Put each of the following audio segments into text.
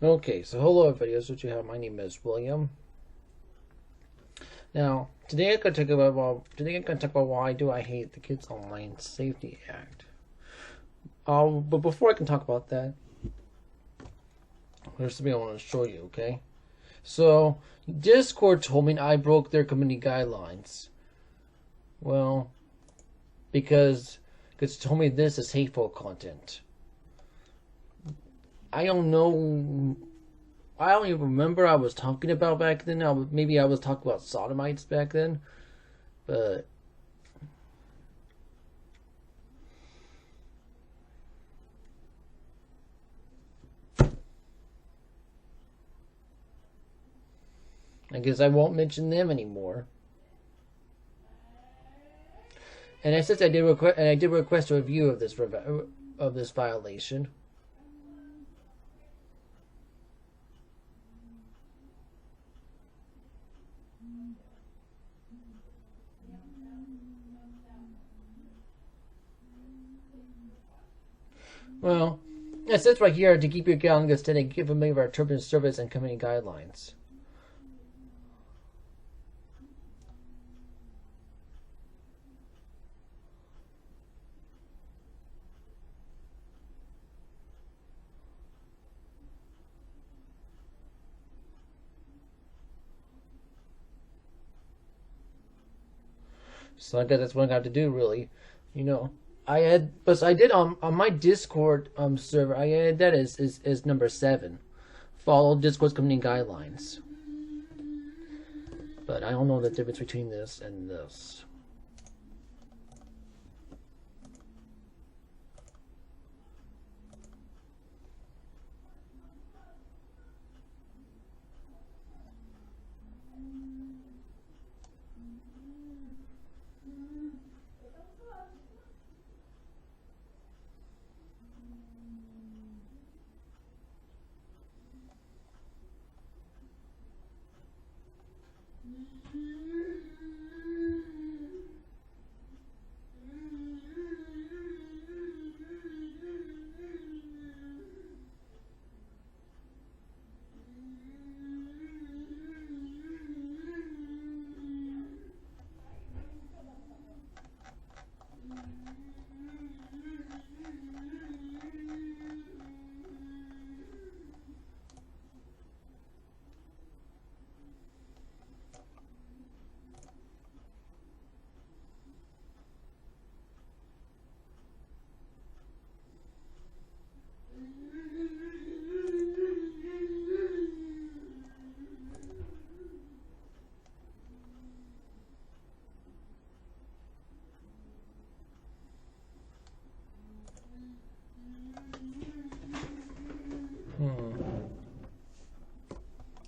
Okay, so hello everybody, as what you have. My name is William. Now, today I'm going to talk about why do I hate the Kids Online Safety Act. But before I can talk about that, there's something I want to show you. Okay, so Discord told me I broke their community guidelines. Well, because it told me this is hateful content. I don't know. I don't even remember I was talking about back then. Maybe I was talking about sodomites back then, but I guess I won't mention them anymore. And I did request a review of this violation. Well, it says right here to keep your account good standing, give a member of our terms of service and company guidelines. So I guess that's what I got to do, really. You know, I did on my Discord server. I added that as number 7. Follow Discord's company guidelines. But I don't know the difference between this and this.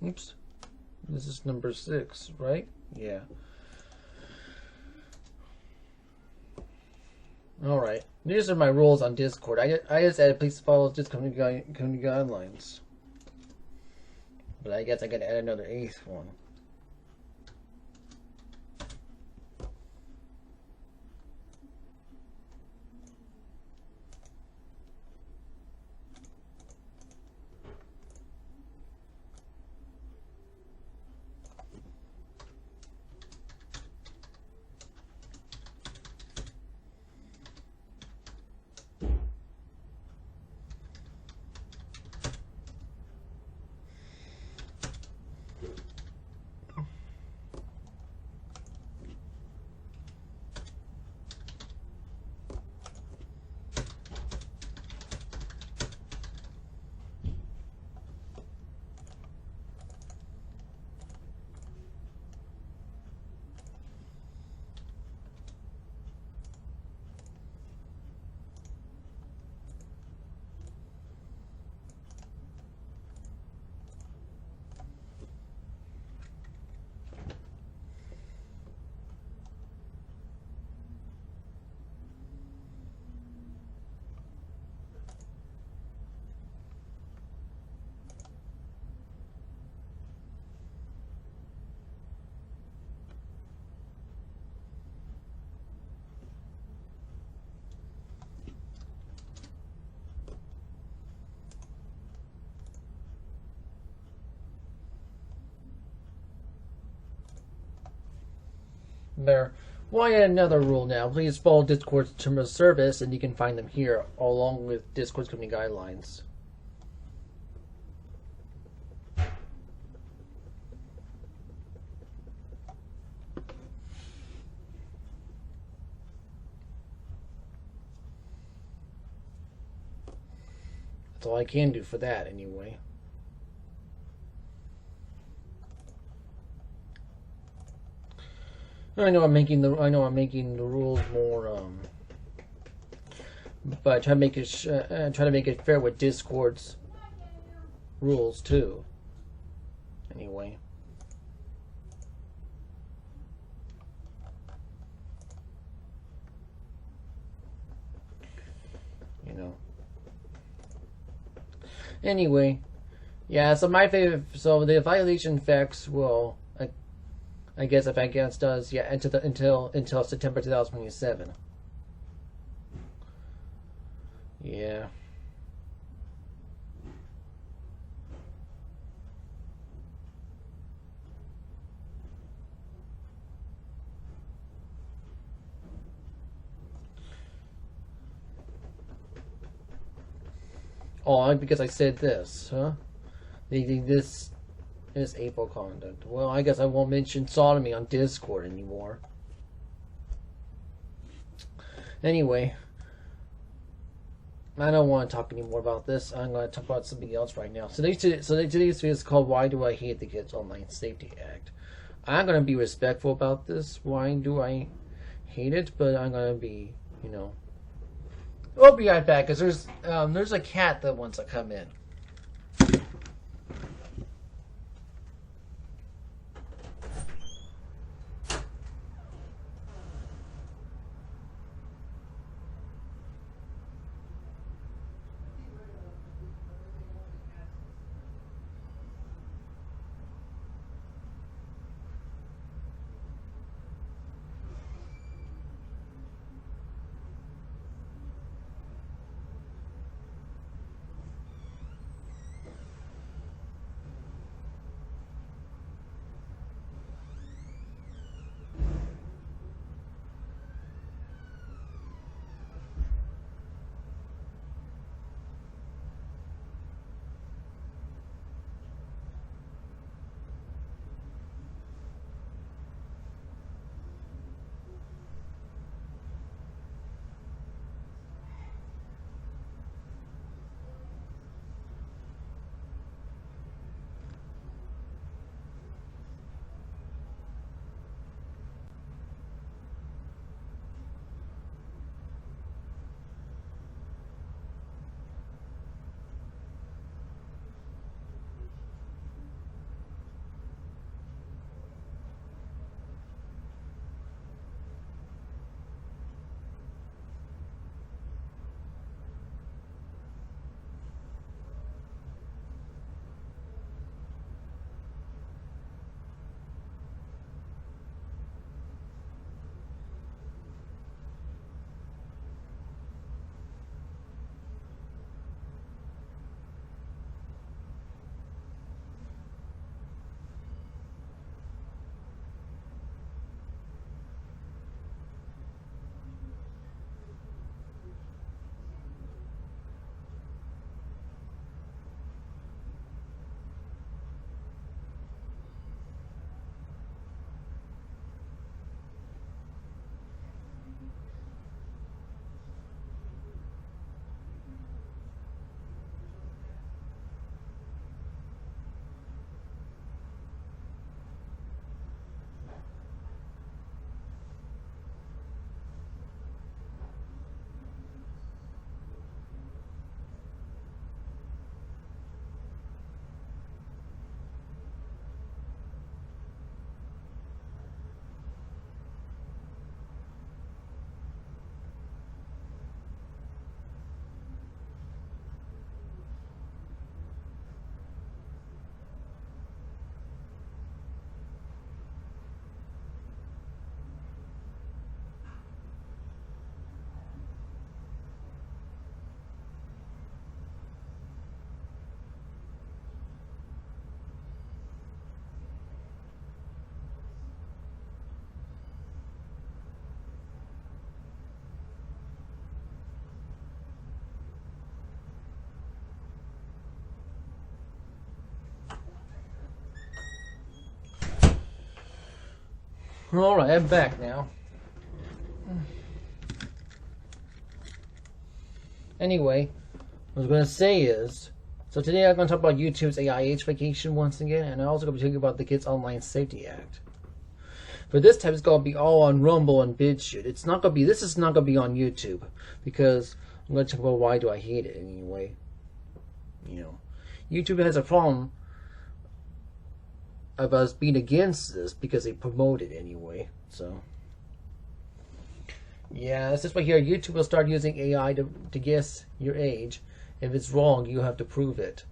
Oops. This is number 6, right? Yeah. Alright. These are my rules on Discord. I just added please follow just company guidelines. But I guess I gotta add another 8th one. There. Well, I add another rule now. Please follow Discord's terms of service, and you can find them here, along with Discord's company guidelines. That's all I can do for that, anyway. I know I'm making the rules more but try to make it fair with Discord's rules too. Anyway. You know. Anyway, yeah. So my favorite. So the violation facts will. I guess if I guess does, yeah, until September 2027. Yeah. Oh, because I said this, huh? This is April conduct. Well, I guess I won't mention sodomy on Discord anymore. Anyway, I don't want to talk anymore about this. I'm going to talk about something else right now. Today's video is called "Why Do I Hate the Kids Online Safety Act?" I'm going to be respectful about this. Why do I hate it? But I'm going to be, you know. We'll be right back, because there's a cat that wants to come in. Alright, I'm back now. Anyway, what I was going to say is, so today I'm going to talk about YouTube's AI age vacation once again, and I'm also going to be talking about the Kids Online Safety Act. But this time it's going to be all on Rumble and BitChute. It's not going to be, this is not going to be on YouTube, because I'm going to talk about why do I hate it anyway. You know, YouTube has a problem of us being against this because they promote it anyway. So yeah, this is right here. YouTube will start using AI to guess your age. If it's wrong, you have to prove it.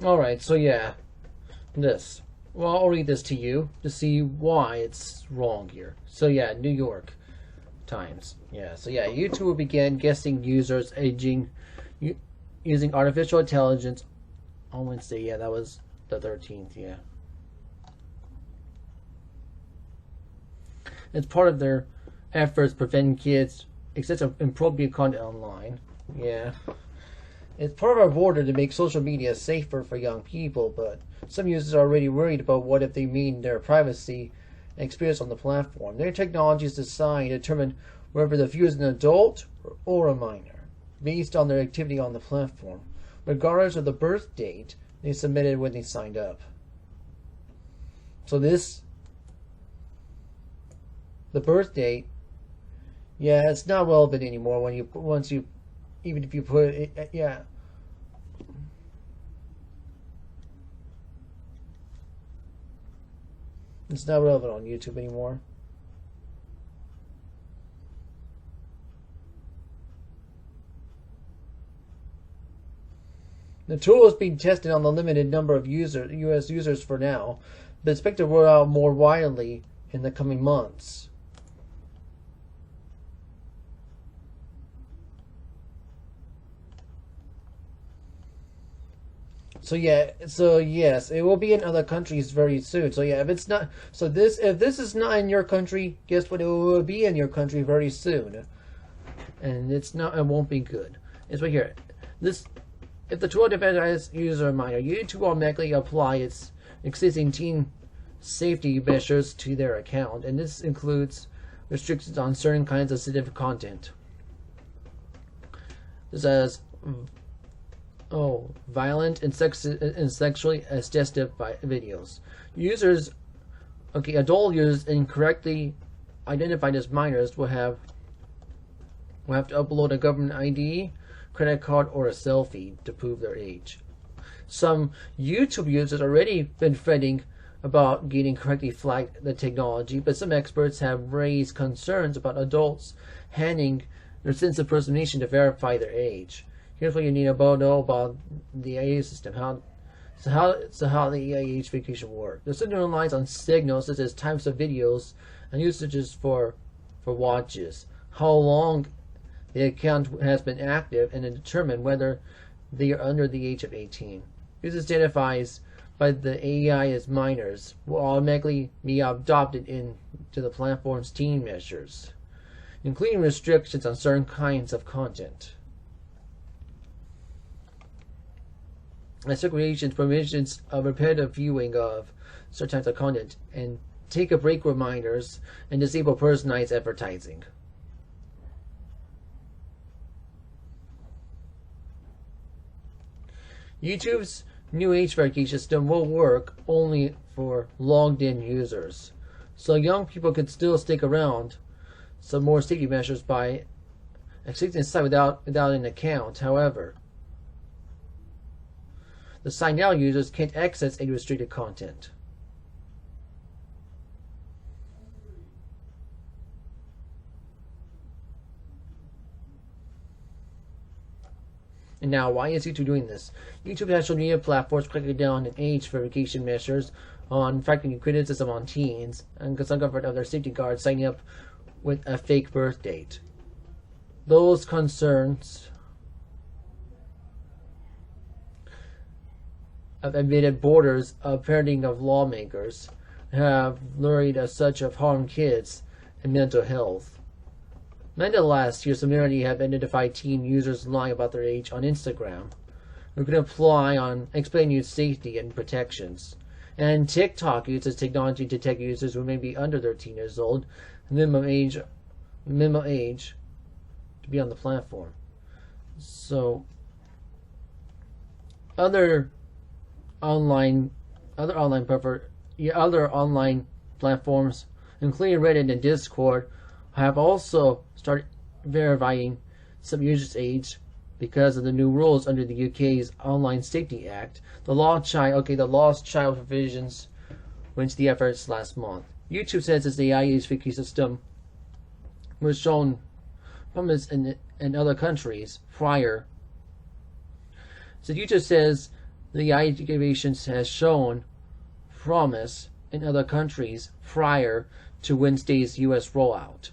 Alright, so yeah, this. Well, I'll read this to you to see why it's wrong here. So yeah, New York Times. Yeah, so yeah, YouTube will begin guessing users' aging using artificial intelligence on Wednesday. Yeah, that was the 13th, yeah. It's part of their efforts preventing kids excessive inappropriate content online. Yeah. It's part of our order to make social media safer for young people, but some users are already worried about what if they mean their privacy and experience on the platform. Their technology is designed to determine whether the viewer is an adult or a minor, based on their activity on the platform, regardless of the birth date they submitted when they signed up. So the birth date, yeah, it's not relevant anymore even if you put it, yeah. It's not relevant on YouTube anymore. The tool is being tested on the limited number of US users for now, but expect to roll out more widely in the coming months. So yeah, so yes, it will be in other countries very soon. So yeah, if it's not, if this is not in your country, guess what? It will be in your country very soon, and it won't be good. It's right here. If the tool identifies user minor, YouTube will automatically apply its existing teen safety measures to their account, and this includes restrictions on certain kinds of sensitive content. This has violent and sexually suggestive videos. Adult users incorrectly identified as minors will have to upload a government ID, credit card, or a selfie to prove their age. Some YouTube users already been fretting about getting correctly flagged the technology, but some experts have raised concerns about adults handing their sense of impersonation to verify their age. Here's what you need to know about the IA system. How the EIH vacation works. The system relies on signals such as types of videos and usages for watches, how long the account has been active, and to determine whether they are under the age of 18. Users identified by the AI as minors will automatically be adopted into the platform's teen measures, including restrictions on certain kinds of content. Segregations, permissions of repetitive viewing of certain types of content, and take a break reminders, and disable personalized advertising. YouTube's new age verification system will work only for logged in users, so young people can still stick around some more safety measures by exiting the site without an account. However, the signed out users can't access any restricted content. And now, why is YouTube doing this? YouTube has social media platforms cracking down on age verification measures, on factoring criticism on teens, and discomfort of their safety guards signing up with a fake birth date. Those concerns of admitted borders of parenting of lawmakers have lured as such of harm kids and mental health. Nonetheless, your community have identified teen users lying about their age on Instagram, who can apply on explain use safety and protections. And TikTok uses technology to detect users who may be under 13 years old, minimum age to be on the platform. So other online platforms, including Reddit and Discord, have also started verifying some users' age because of the new rules under the UK's Online Safety Act. The Lost Child provisions went to the efforts last month. YouTube says its AI safety system was shown promise in other countries prior. So YouTube says the AI innovations has shown promise in other countries prior to Wednesday's US rollout.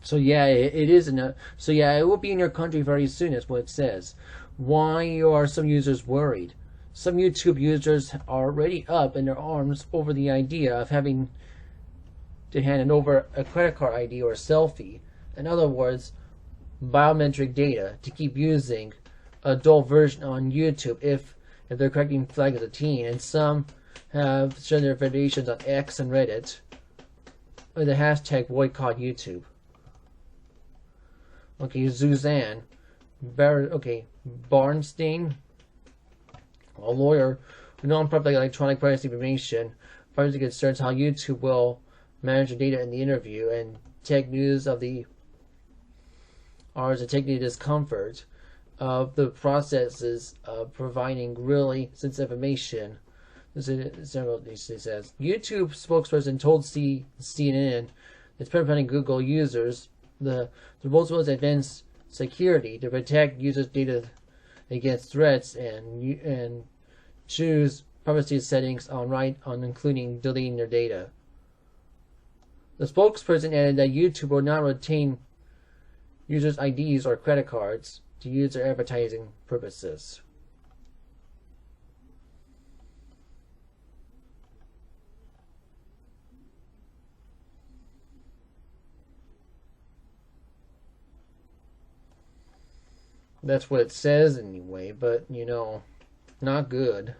So yeah, it is it will be in your country very soon, is what it says. Why are some users worried? Some YouTube users are already up in their arms over the idea of having to hand over a credit card ID or a selfie. In other words, biometric data to keep using adult version on YouTube if they're correctly flagged as a teen. And some have shown their variations on X and Reddit with the hashtag boycott YouTube. Okay, Suzanne Barnstein, a lawyer with non-profit electronic privacy information, privacy concerns how YouTube will manage the data in the interview and take news of the hours and take the discomfort of the processes of providing really sensitive information. This says YouTube spokesperson told CNN it's preventing Google users the most advanced security to protect users' data against threats and choose privacy settings on including deleting their data. The spokesperson added that YouTube will not retain users' IDs or credit cards to use their advertising purposes. That's what it says anyway, but not good.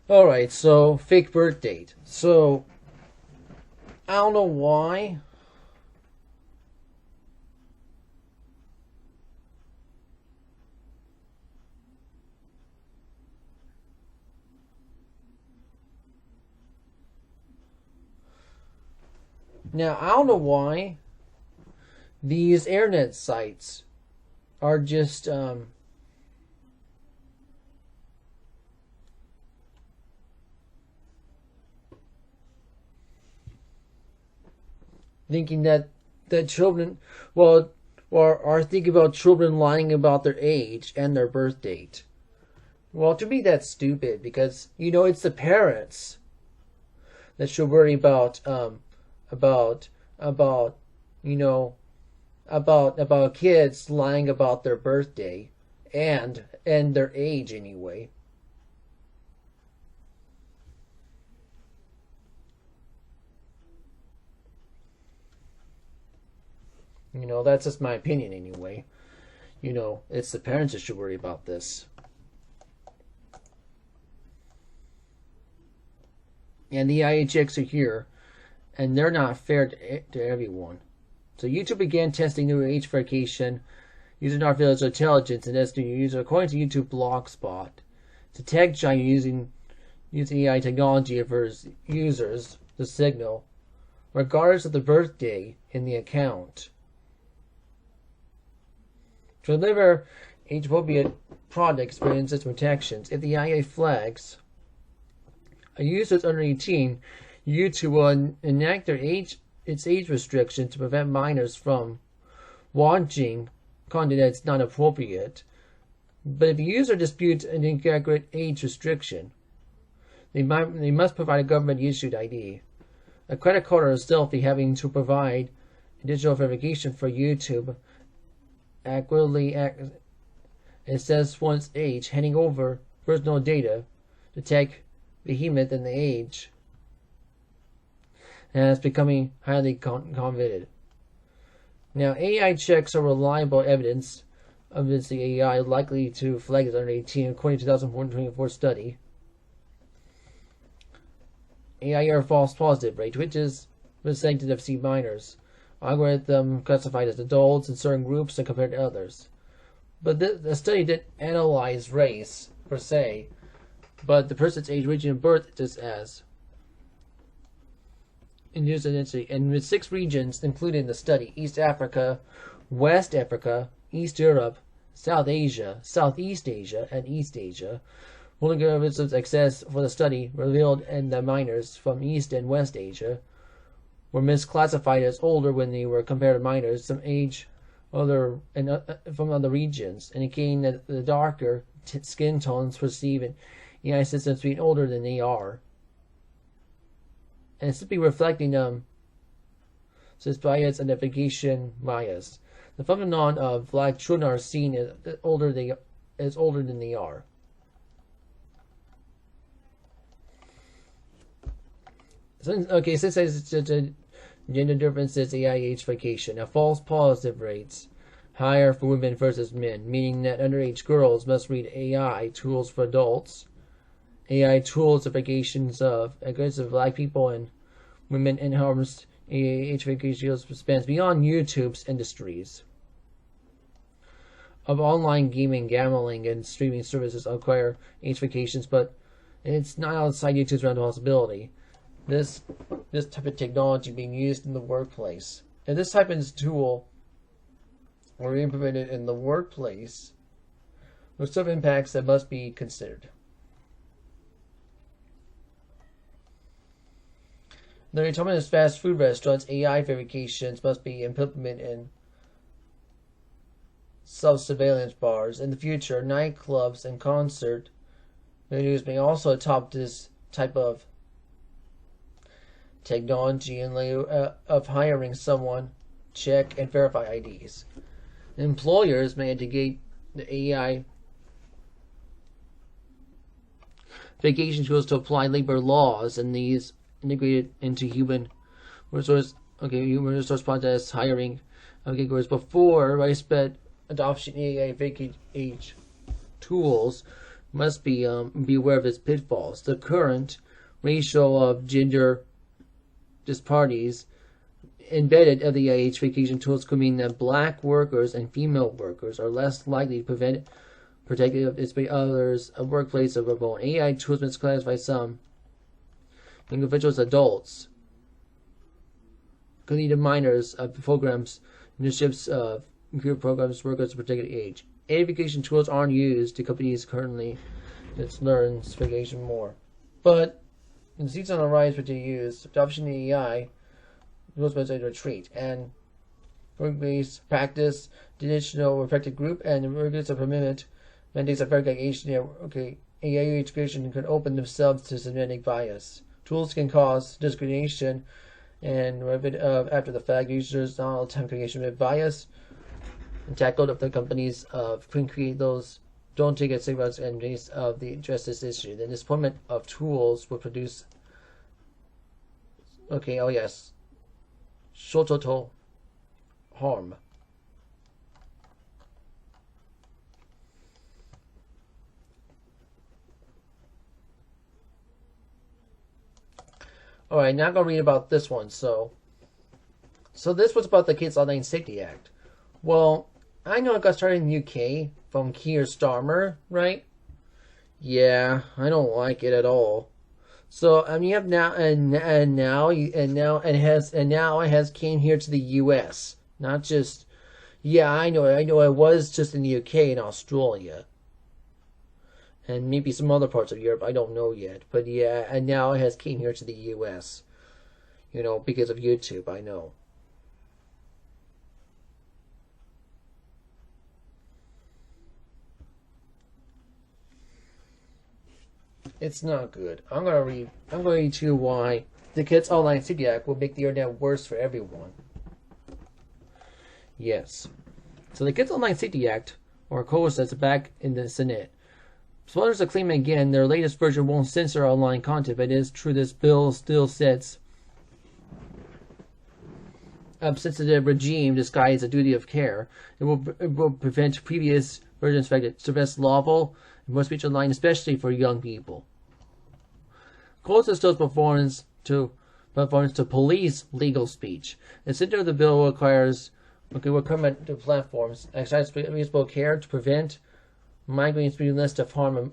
Alright, so fake birth date. So I don't know why. Now, I don't know why these internet sites are just thinking that children, well, or are thinking about children lying about their age and their birth date. Well, to me that's stupid because it's the parents that should worry about about you know about kids lying about their birthday and their age anyway. That's just my opinion anyway. It's the parents that should worry about this. And the IA checks are here, and they're not fair to everyone. So YouTube began testing new age verification using artificial intelligence and estimating users. According to YouTube Blogspot, it's a tech giant using AI technology for users to signal, regardless of the birthday in the account, to deliver age-appropriate product experiences protections. If the IA flags a user is under 18, YouTube will enact its age restrictions to prevent minors from watching content that's not appropriate. But if a user disputes an inaccurate age restriction, they must provide a government-issued ID. A credit card or a selfie having to provide digital verification for YouTube accurately assess one's age, handing over personal data to tech behemoth in the age, and it's becoming highly coveted. Now, AI checks are reliable evidence of the AI likely to flag as under 18, according to 2024 study. AI are false positive rate, which is percentage of C minors. Algorithm classified as adults in certain groups and compared to others. But the study didn't analyze race per se, but the person's age, region of birth, just as. And with 6 regions included in the study: East Africa, West Africa, East Europe, South Asia, Southeast Asia, and East Asia. One of access for the study revealed in the minors from East and West Asia were misclassified as older when they were compared to minors some age from other regions, indicating that the darker skin tones perceive in AI systems being older than they are. And it's simply reflecting this bias identification bias. The phenomenon of black children are seen as older than they are. Since it's just a gender differences, AI age verification. Now, false positive rates higher for women versus men, meaning that underage girls must read AI tools for adults. AI tools verifications of aggressive black people and women and harms age verification spans beyond YouTube's industries. Of online gaming, gambling, and streaming services acquire age verifications, but it's not outside YouTube's realm of possibility. This type of technology being used in the workplace. If this type of tool were implemented in the workplace, there are some impacts that must be considered. The retirement of fast food restaurants, AI verifications must be implemented in self-surveillance bars. In the future, nightclubs and concert venues may also adopt this type of technology in lieu of hiring someone check and verify IDs. Employers may integrate the AI verification tools to apply labor laws, and these integrated into human resource process hiring. Whereas before widespread adoption, AI age tools must be aware of its pitfalls. The current ratio of gender disparities embedded of the age verification tools could mean that black workers and female workers are less likely to protect its by others a workplace of remote. AI tools misclassify some individuals adults, could lead to minors of programs, initiatives of computer programs, workers of protected age. Verification tools aren't used to companies currently. Let's learn verification more. But the seats on the rise for to use adoption of AI rules by retreat and work-based practice, traditional affected group, and workers of amendment mandates of verification. AI integration can open themselves to semantic bias. Tools can cause discrimination and after the fact users not all time creation with bias and tackled of the companies can create those don't take it serious and base of the justice issue. The deployment of tools will produce total harm. Alright, now I'm going to read about this one. So this was about the Kids Online Safety Act. Well, I know it got started in the UK from Keir Starmer, right? Yeah, I don't like it at all. So you have now it has came here to the US. Not just I know it was just in the UK and Australia. And maybe some other parts of Europe, I don't know yet. But yeah, and now it has came here to the US. Because of YouTube, I know. It's not good. I'm going to read to you why the Kids Online Safety Act will make the internet worse for everyone. Yes. So the Kids Online Safety Act, or KOSA, is back in the Senate. Supporters are claiming again their latest version won't censor online content, but it is true this bill still sets a sensitive regime disguised as a duty of care. It will prevent previous versions affected. Suppress lawful and more speech online, especially for young people. KOSA still performs to police legal speech. The center of the bill requires requirement to platforms exercise reasonable care to prevent migrating through a list of harm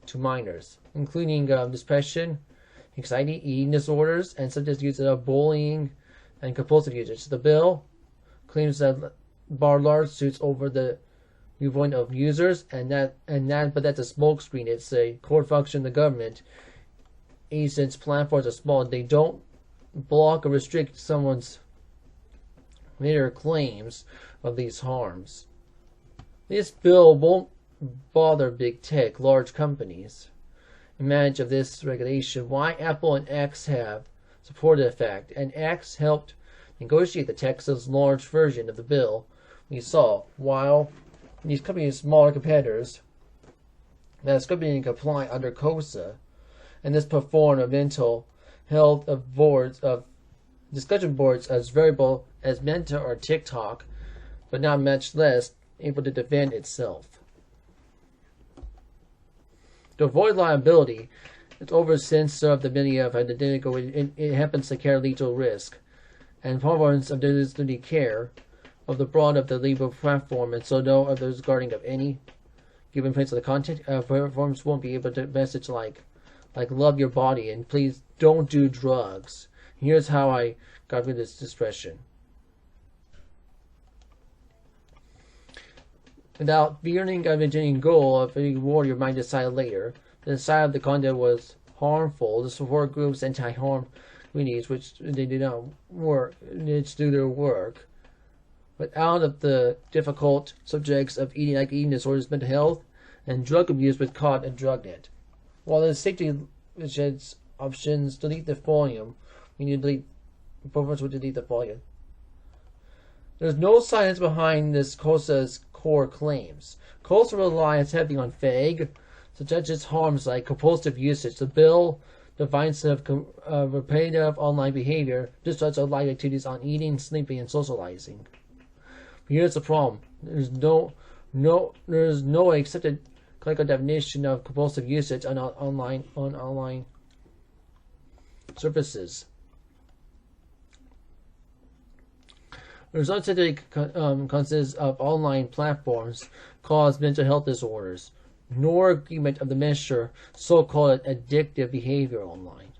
to minors, including depression, anxiety, eating disorders, and substance use of bullying and compulsive usage. The bill claims that bar large suits over the viewpoint of users, but that's a smokescreen. It's a core function of the government. Since platforms are small, they don't block or restrict someone's later claims of these harms. This bill won't bother big tech, large companies. Advantage of this regulation, why Apple and X have supported the fact, and X helped negotiate the Texas large version of the bill we saw, while these companies' smaller competitors that is going to comply under KOSA, and this perform of mental health of boards of discussion boards as variable as Meta or TikTok, but not much less able to defend itself. To avoid liability, it's over sense of the many of identical. It happens to carry legal risk, and performance of the care of the broad of the legal platform, and so no others guarding of any given place of the content. Platforms won't be able to message like love your body and please don't do drugs. Here's how I got rid of this discretion. Without fearing of a goal of a warrior might decide later, the decide of the content was harmful. The support groups anti-harm communities, which they did not work, did do their work. But out of the difficult subjects of eating disorders, mental health, and drug abuse was caught in DrugNet. While the safety options delete the volume, we need to delete performance will delete the volume. There's no science behind this KOSA's core claims. KOSA relies heavily on vague, such as its harms like compulsive usage. The bill defines repetitive online behavior, just such as live activities on eating, sleeping, and socializing. But here's the problem: there's no accepted clinical definition of compulsive usage on online services. The result typically consists of online platforms cause mental health disorders, nor agreement of the measure so-called addictive behavior online.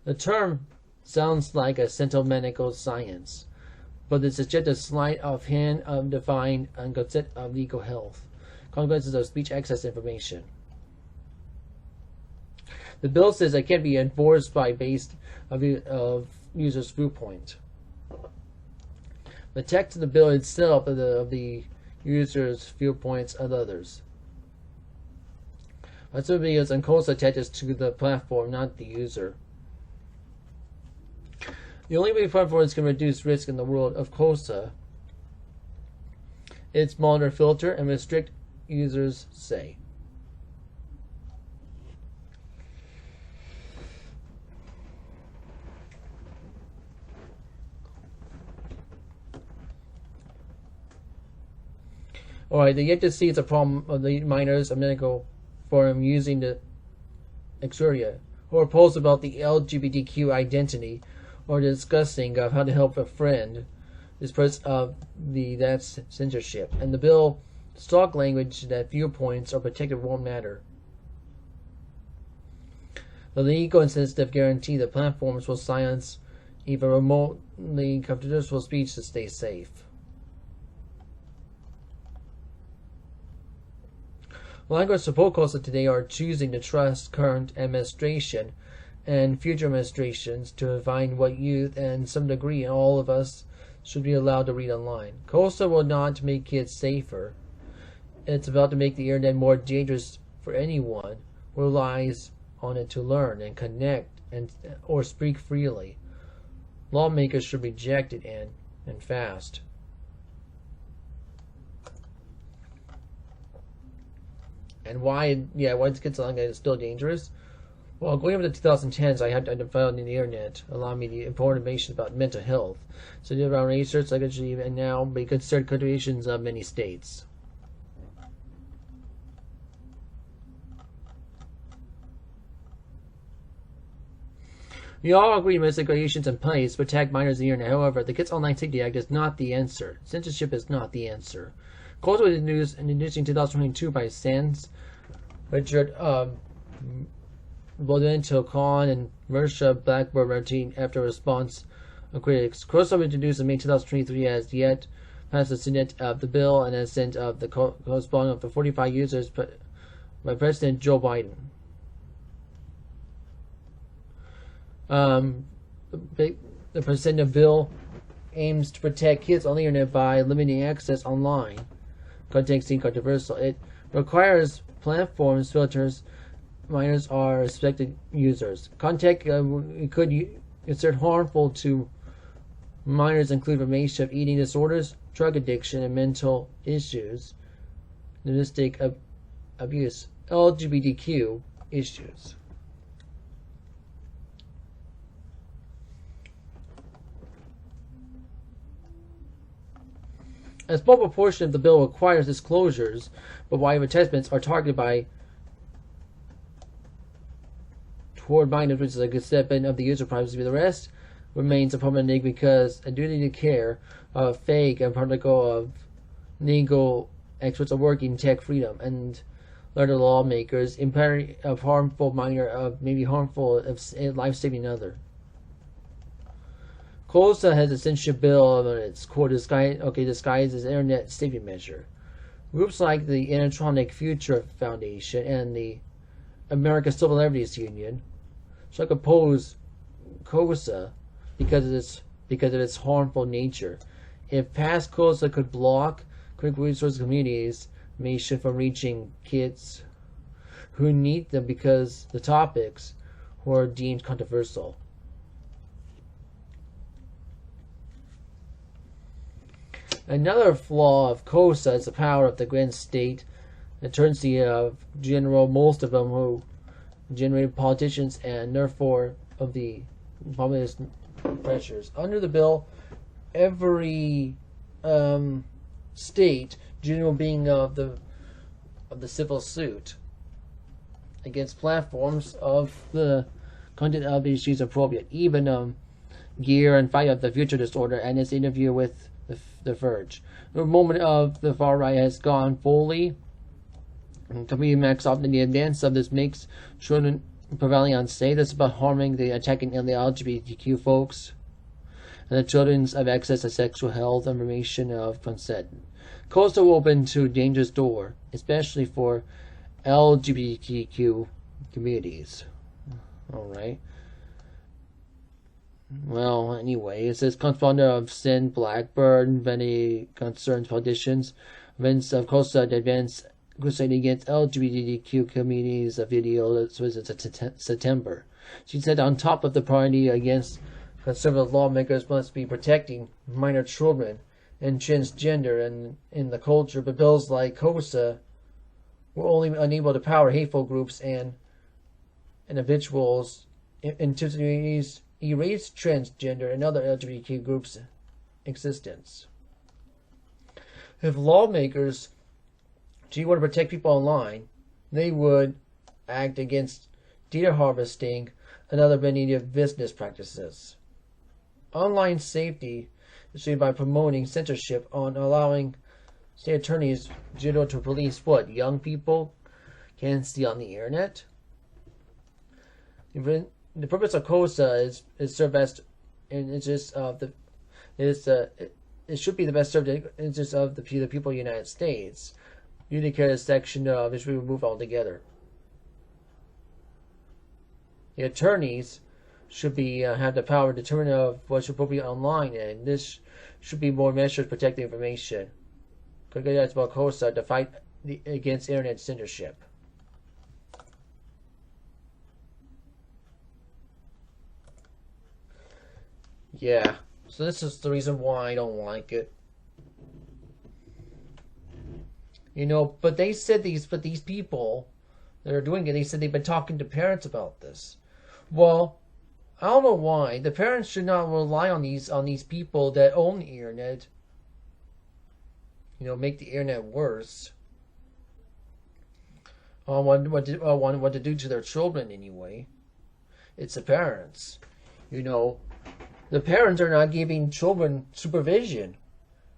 The term sounds like a central medical science, but it suggests a sleight of hand defined concept of legal health, consequences of speech access information. The bill says it can be enforced by based of users' viewpoint. The text of the bill itself of the users' viewpoints of others. Also, videos and KOSA attaches to the platform, not the user. The only way platforms can reduce risk in the world of KOSA is monitor, filter, and restrict users' say. Alright, they yet to see it's a problem of the minors of medical forum using the Exuria, who are posts about the LGBTQ identity or discussing of how to help a friend is part of that's censorship. And the bill stock language that viewpoints are protected won't matter. The legal and sensitive guarantee that platforms will silence even remotely controversial speech to stay safe. Language support KOSA today are choosing to trust current administration and future administrations to define what youth and some degree and all of us should be allowed to read online. KOSA will not make kids safer. It's about to make the internet more dangerous for anyone who relies on it to learn and connect or speak freely. Lawmakers should reject it and fast. And why kids online is still dangerous? Well, going over the 2010s, I found on the internet allowing me the important information about mental health. So I did around research, and now be considered contributions of many states. We all agree most regulations in place to protect minors on the internet. However, the Kids Online Safety Act is not the answer. Censorship is not the answer. KOSA was introduced in 2022 by Sands, Richard Bodento Khan, and Mersha Blackbird routine after a response of critics. KOSA was introduced in May 2023 as yet passed the Senate of the bill and has sent of the corresponding of the 45 users by President Joe Biden. The president bill aims to protect kids on the internet by limiting access online. Content seems controversial. It requires platforms filters minors are respected users. Content could insert harmful to minors include information of eating disorders, drug addiction, and mental issues, domestic abuse, LGBTQ issues. A small proportion of the bill requires disclosures, but while advertisements are targeted toward minors, which is a good step in of the user privacy, but the rest remains a problematic because a duty to care of fake and particle of legal experts are working tech freedom and other lawmakers impairing of harmful minor of maybe harmful of life-saving other. KOSA has a censorship bill on its core disguised as internet safety measure. Groups like the Electronic Future Foundation and the American Civil Liberties Union should oppose KOSA because of its harmful nature. If passed, KOSA could block critical resource communities from reaching kids who need them because the topics were deemed controversial. Another flaw of KOSA is the power of the grand state, the tendency of most of them who generate politicians and therefore of the populist pressures. Under the bill, every state, general being of the civil suit against platforms of the content of issues appropriate, even Gear and Fight of the Future Disorder and his interview with the verge. The moment of the far right has gone fully. Completely max off the advance of this makes children prevailing unsafe. That's about harming the attacking the LGBTQ folks and the children's have access to sexual health information of consent. KOSA will open to dangerous door, especially for LGBTQ communities. Alright. Well, anyway, it says co-founder of Sin Blackburn, many concerned politicians, events of KOSA advance crusade against LGBTQ communities, a video that was in September. She said on top of the priority against conservative lawmakers must be protecting minor children and transgender and in the culture, but bills like KOSA were only unable to power hateful groups and individuals, entities, erase transgender and other LGBTQ groups' existence. If lawmakers want to protect people online, they would act against data harvesting and other vindictive business practices. Online safety is achieved by promoting censorship on allowing state attorneys general to police what young people can see on the internet. The purpose of KOSA is serve best in interest of the it should be the best served in interest of the people of the United States. You declare this section of it should be removed altogether. The attorneys should be have the power to determine of what should be online, and this should be more measures to protect the information. That's about KOSA to fight against internet censorship. Yeah, so this is the reason why I don't like it. You know, but they said these people that are doing it, they said they've been talking to parents about this. Well, I don't know why. The parents should not rely on these people that own the internet. You know, make the internet worse. What to do to their children anyway. It's the parents. You know, the parents are not giving children supervision.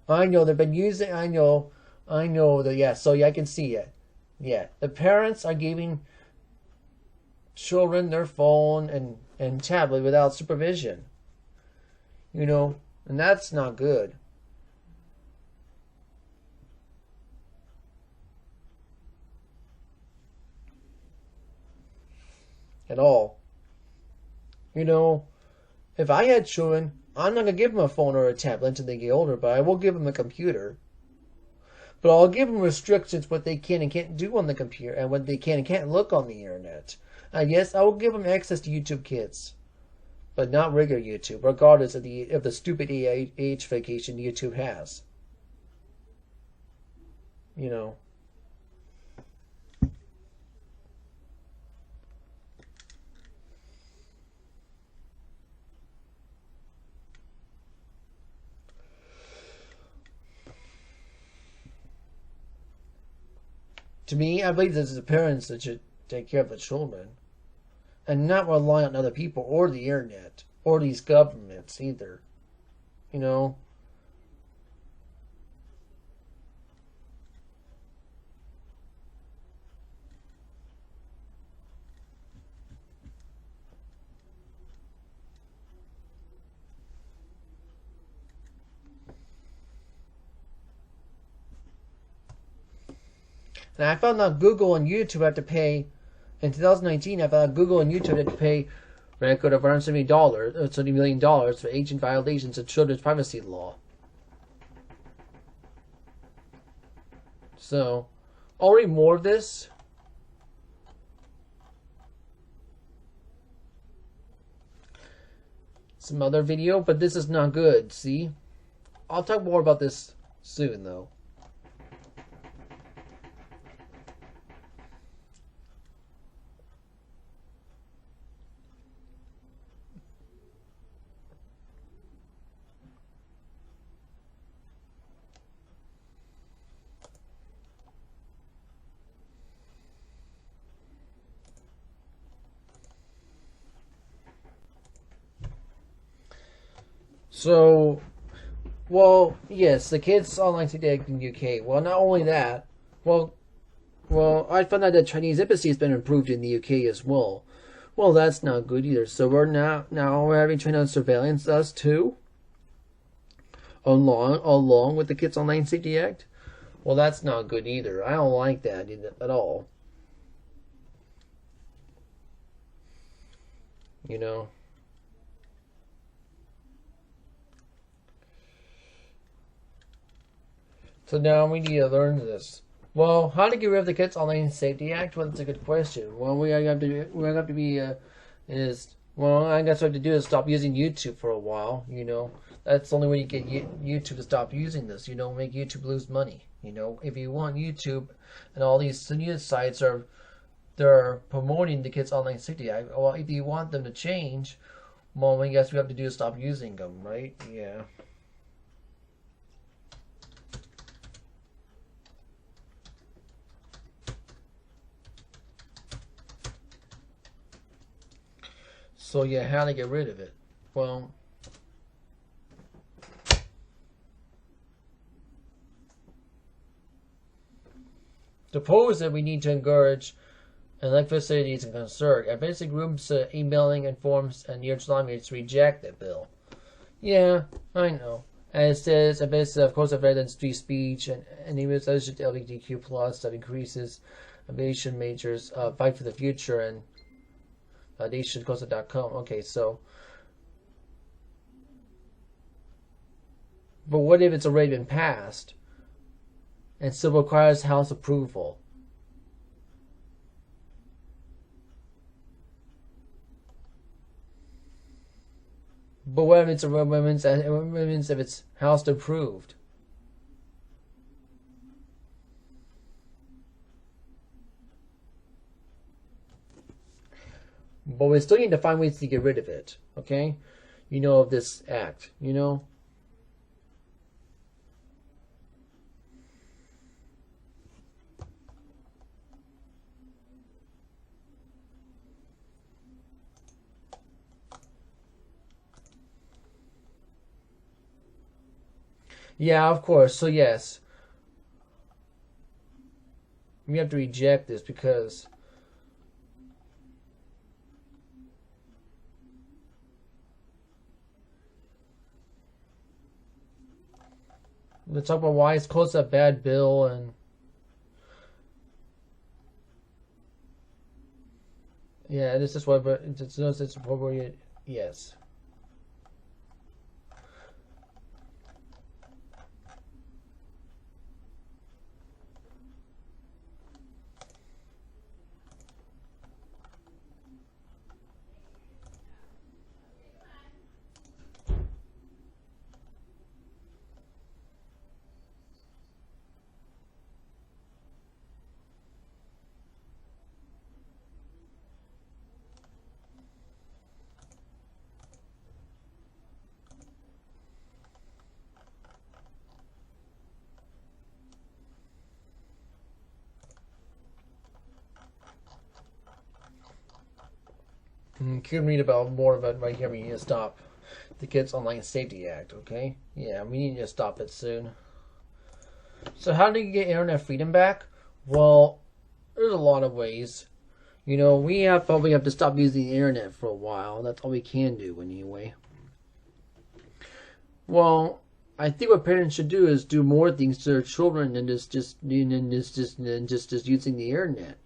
I know they've been using. I know that. Yeah, so yeah, I can see it. Yeah, the parents are giving children their phone and tablet without supervision. You know, and that's not good. At all. You know, if I had children, I'm not going to give them a phone or a tablet until they get older, but I will give them a computer. But I'll give them restrictions what they can and can't do on the computer and what they can and can't look on the internet. Yes, I will give them access to YouTube Kids, but not regular YouTube, regardless of the stupid age vacation YouTube has. You know. To me, I believe this is the parents that should take care of the children and not rely on other people or the internet or these governments either. You know? And I found out Google and YouTube have to pay, in 2019, I found out Google and YouTube had to pay a record of around $70 million for agent violations of children's privacy law. So, I'll read more of this. Some other video, but this is not good, see? I'll talk more about this soon, though. So, Well, yes, the kids online safety act in UK. Well, not only that. Well, I found out that Chinese embassy has been improved in the UK as well. Well, that's not good either. So we're having China surveillance us too, along with the Kids Online Safety Act. Well, that's not good either. I don't like that at all. You know. So now we need to learn this. Well, how to get rid of the Kids Online Safety Act? Well, that's a good question. Well, I guess what I have to do is stop using YouTube for a while. You know, that's the only way you get YouTube to stop using this. You know, make YouTube lose money. You know, if you want YouTube and all these news sites they're promoting the Kids Online Safety Act. Well, if you want them to change, well, I guess we have to do is stop using them, right? Yeah. So yeah, how to get rid of it? Well, suppose that we need to encourage electric facilities and concern and basic groups emailing and forms and urge lawmakers to reject the bill. Yeah, I know. And it says, and basically, of course, of evidence free speech and even associated LGBTQ plus that increases aviation majors fight for the future and foundationkosa.com. Okay, so, but what if it's already been passed and still requires House approval? But what if it's House approved? But we still need to find ways to get rid of it, okay? You know, of this act, you know? Yeah, of course. So yes, we have to reject this because let's talk about why it's close to a bad bill and yeah, this is what it's appropriate. Yes. You can read about more about right here. We need to stop the Kids Online Safety Act. Okay, yeah, we need to stop it soon. So how do you get internet freedom back? Well, there's a lot of ways. You know, probably have to stop using the internet for a while. That's all we can do anyway. Well, I think what parents should do is do more things to their children than just using the internet.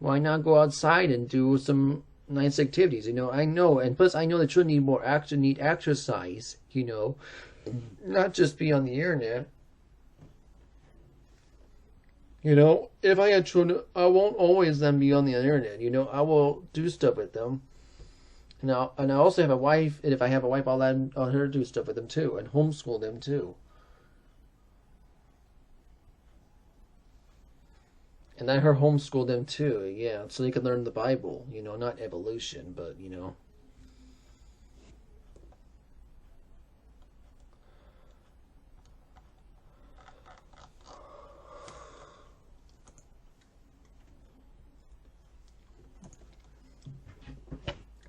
Why not go outside and do some nice activities? You know, I know, and plus I know that children need exercise. You know, not just be on the internet. You know, if I had children, I won't always then be on the internet. You know, I will do stuff with them. And I also have a wife, and if I have a wife, I'll let her do stuff with them too, and homeschool them too. And let her homeschool them too, yeah, so they can learn the Bible, you know, not evolution, but, you know.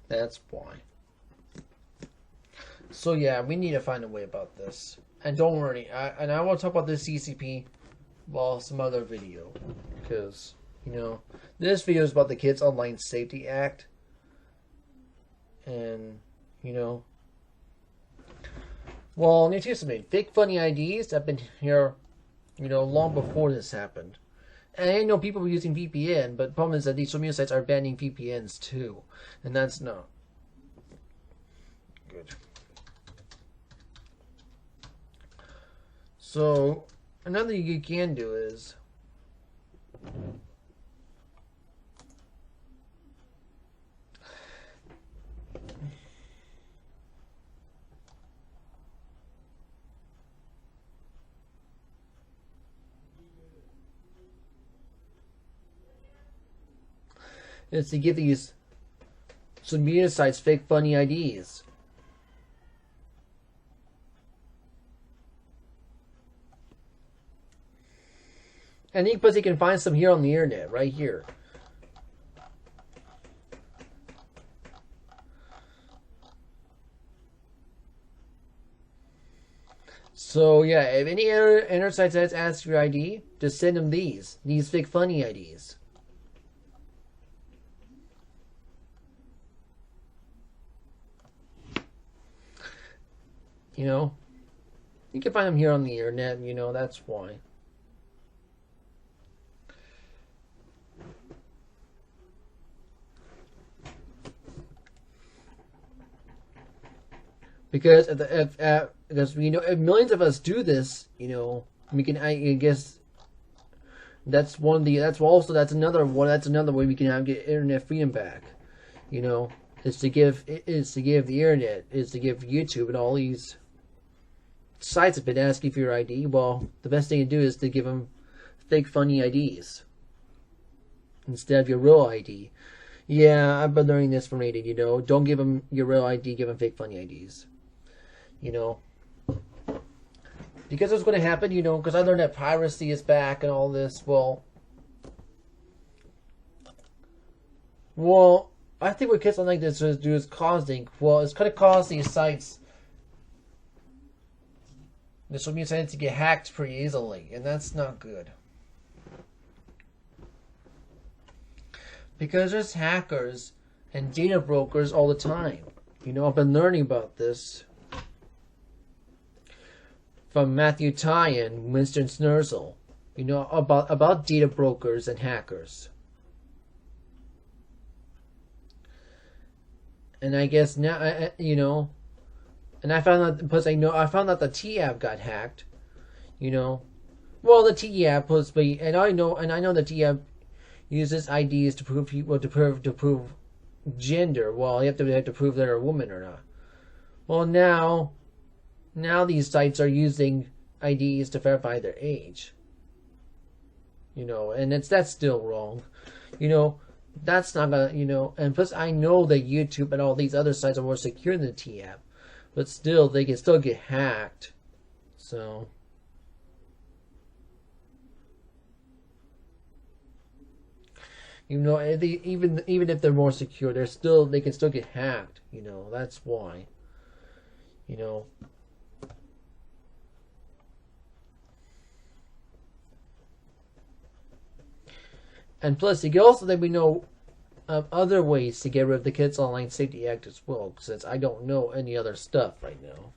That's why. So yeah, we need to find a way about this. And don't worry, I will talk about this CCP well some other video, because this video is about the Kids Online Safety Act, and well, let me tell you something. Fake funny IDs have been here, long before this happened. And I know people were using VPN, but the problem is that these social media sites are banning VPNs too, and that's not good. So another thing you can do is to give these social media sites fake funny IDs. And plus you can find some here on the internet, right here. So yeah, if any internet site asks for your ID, just send them these fake funny IDs. You can find them here on the internet, that's why. Because if millions of us do this, we can. I guess that's one of the. That's another way we can get internet freedom back. Is to give the internet, is to give YouTube and all these sites have been asking for your ID. Well, the best thing to do is to give them fake funny IDs instead of your real ID. Yeah, I've been learning this from Aiden. Don't give them your real ID. Give them fake funny IDs. Because what's going to happen, because I learned that piracy is back and all this. Well, I think what kids like this do is causing. Well, it's going to cause these sites, the social media sites, to get hacked pretty easily, and that's not good. Because there's hackers and data brokers all the time. I've been learning about this from Matthew Ty and Winston Snurzel, about data brokers and hackers. And I guess now, and I found out, plus I found out the T app got hacked. Well, the T app was, and I know the T app uses IDs to prove people to prove gender. Well, you have to prove they're a woman or not. Well, now these sites are using IDs to verify their age. And that's still wrong. That's not gonna, and plus I know that YouTube and all these other sites are more secure than the T app, but still they can still get hacked. So even if they're more secure, they can still get hacked. That's why. And plus, you can also let me know of other ways to get rid of the Kids Online Safety Act as well, since I don't know any other stuff right now.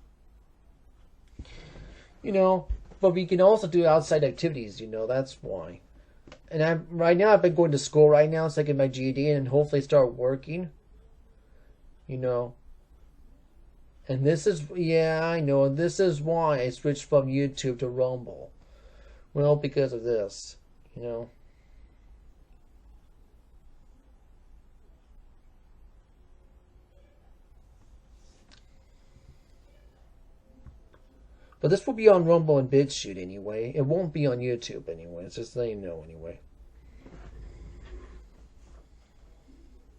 But we can also do outside activities, that's why. And right now I've been going to school right now, so I get my GED and hopefully start working. And this is, I know, this is why I switched from YouTube to Rumble. Well, because of this, But this will be on Rumble and BitChute anyway. It won't be on YouTube anyway. It's just letting you know anyway.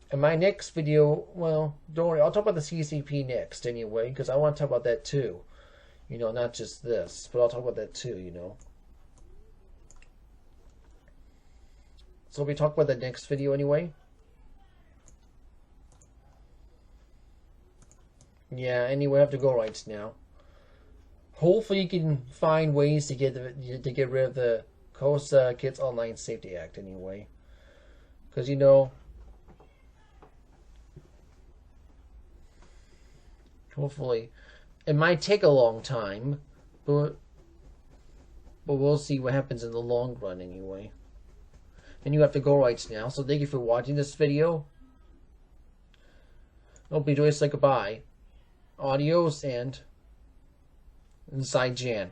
And my next video, well, don't worry. I'll talk about the CCP next anyway, because I want to talk about that too. Not just this, but I'll talk about that too, So we talk about the next video anyway. Yeah, anyway, I have to go right now. hopefully you can find ways to get rid of the KOSA Kids Online Safety Act anyway, because you know, hopefully it might take a long time, but we'll see what happens in the long run anyway. And you have to go right now, so thank you for watching this video. Hope you enjoy. Say goodbye. Adios and Inside Jan.